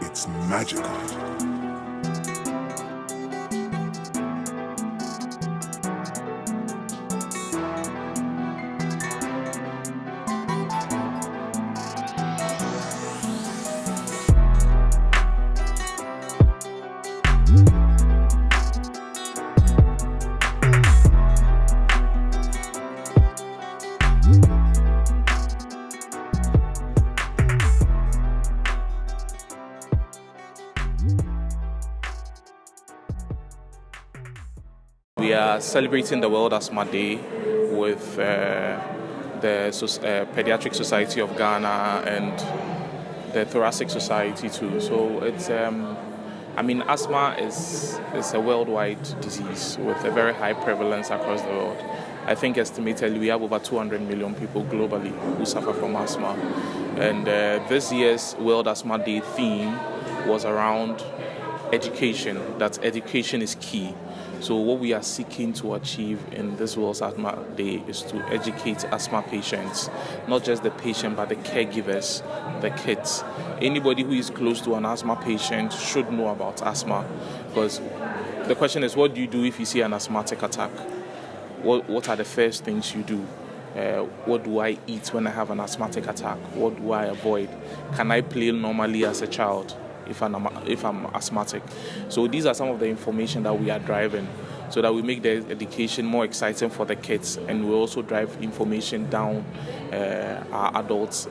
It's magical. We are celebrating the World Asthma Day with the Pediatric Society of Ghana and the Thoracic Society too. So it's, asthma is a worldwide disease with a very high prevalence across the world. I think estimated we have over 200 million people globally who suffer from asthma. And this year's World Asthma Day theme was around education, that education is key. So what we are seeking to achieve in this World Asthma Day is to educate asthma patients, not just the patient, but the caregivers, the kids. Anybody who is close to an asthma patient should know about asthma, because the question is, what do you do if you see an asthmatic attack? What are the first things you do? What do I eat when I have an asthmatic attack? What do I avoid? Can I play normally as a child if I'm asthmatic? So these are some of the information that we are driving so that we make the education more exciting for the kids, and we also drive information down our adults,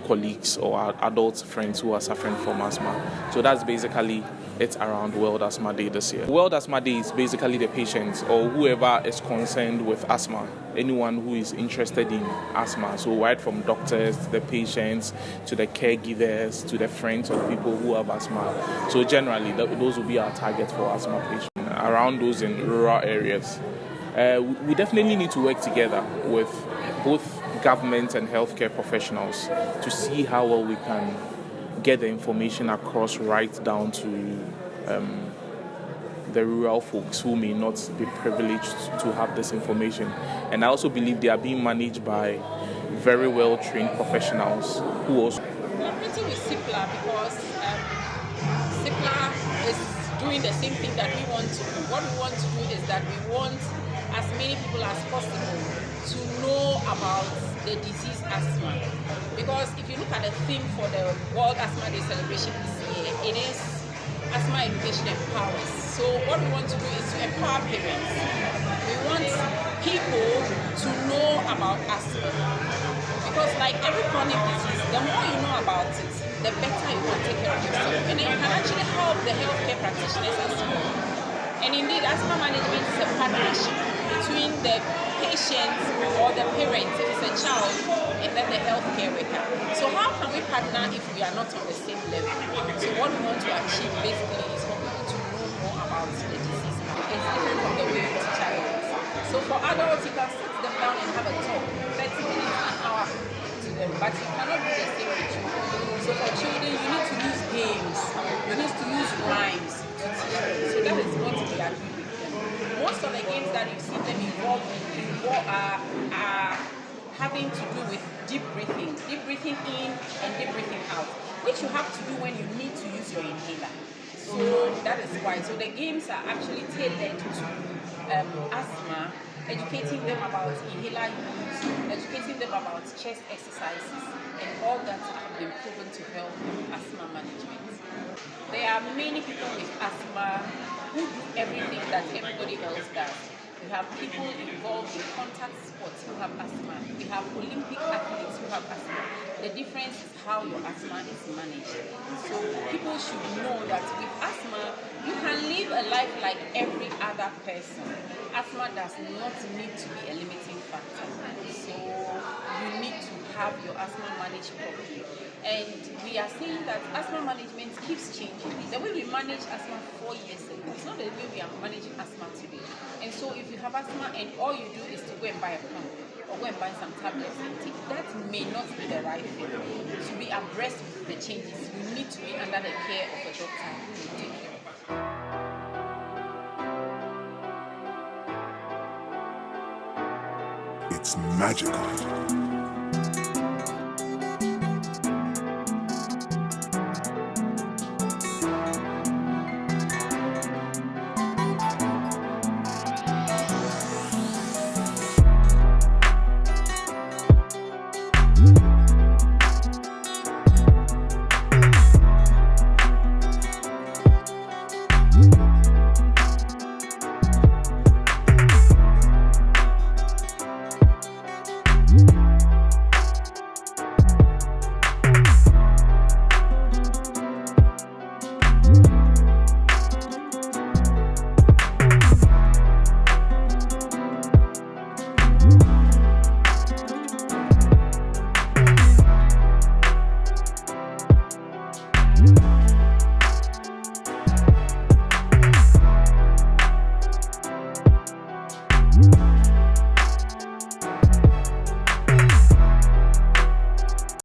colleagues or our adult friends who are suffering from asthma. So that's basically it around World Asthma Day this year. World Asthma Day is basically the patients or whoever is concerned with asthma, anyone who is interested in asthma. So right from doctors, to the patients, to the caregivers, to the friends of people who have asthma. So generally, those will be our target for asthma patients around those in rural areas. We definitely need to work together with both government and healthcare professionals to see how well we can get the information across right down to the rural folks who may not be privileged to have this information. And I also believe they are being managed by very well-trained professionals who also... We are meeting with CIPLA because CIPLA is doing the same thing that we want to do. What we want to do is that we want as many people as possible to know about the disease asthma. Because if you look at the theme for the World Asthma Day celebration this year, it is asthma education empowers. So what we want to do is to empower parents. We want people to know about asthma. Because like every chronic disease, the more you know about it, the better you can take care of yourself. And then you can actually help the healthcare practitioners as well. And indeed, asthma management is a partnership between the patient or the parent, if it's a child, and then the healthcare worker. So how can we partner if we are not on the same level? So what we want to achieve basically is for people to know more about the disease. It's different from the way you teach adults. So for adults, you can sit them down and have a talk, 30 minutes, an hour to them, but you cannot do the same with children. So for children, you need to use games, you need to use rhymes to teach them. So that is what we are doing with them. Most of the games that you see them involved in are having to do with deep breathing in and deep breathing out, which you have to do when you need to use your inhaler. So that is why. So the games are actually tailored to asthma, educating them about inhaler use, educating them about chest exercises, and all that have been proven to help asthma management. There are many people with asthma who do everything that everybody else does. We have people involved in contact sports who have asthma. We have Olympic athletes who have asthma. The difference is how your asthma is managed. So people should know that with asthma, you can live a life like every other person. Asthma does not need to be a limiting factor. So you need to have your asthma managed properly. And we are saying that asthma management keeps changing. The way we managed asthma 4 years ago is not the way we are managing asthma today. And so if you have asthma and all you do is to go and buy a pump or go and buy some tablets and take, that may not be the right thing. To be abreast with the changes, you need to be under the care of a doctor who will take care of you. It's magical. podcast.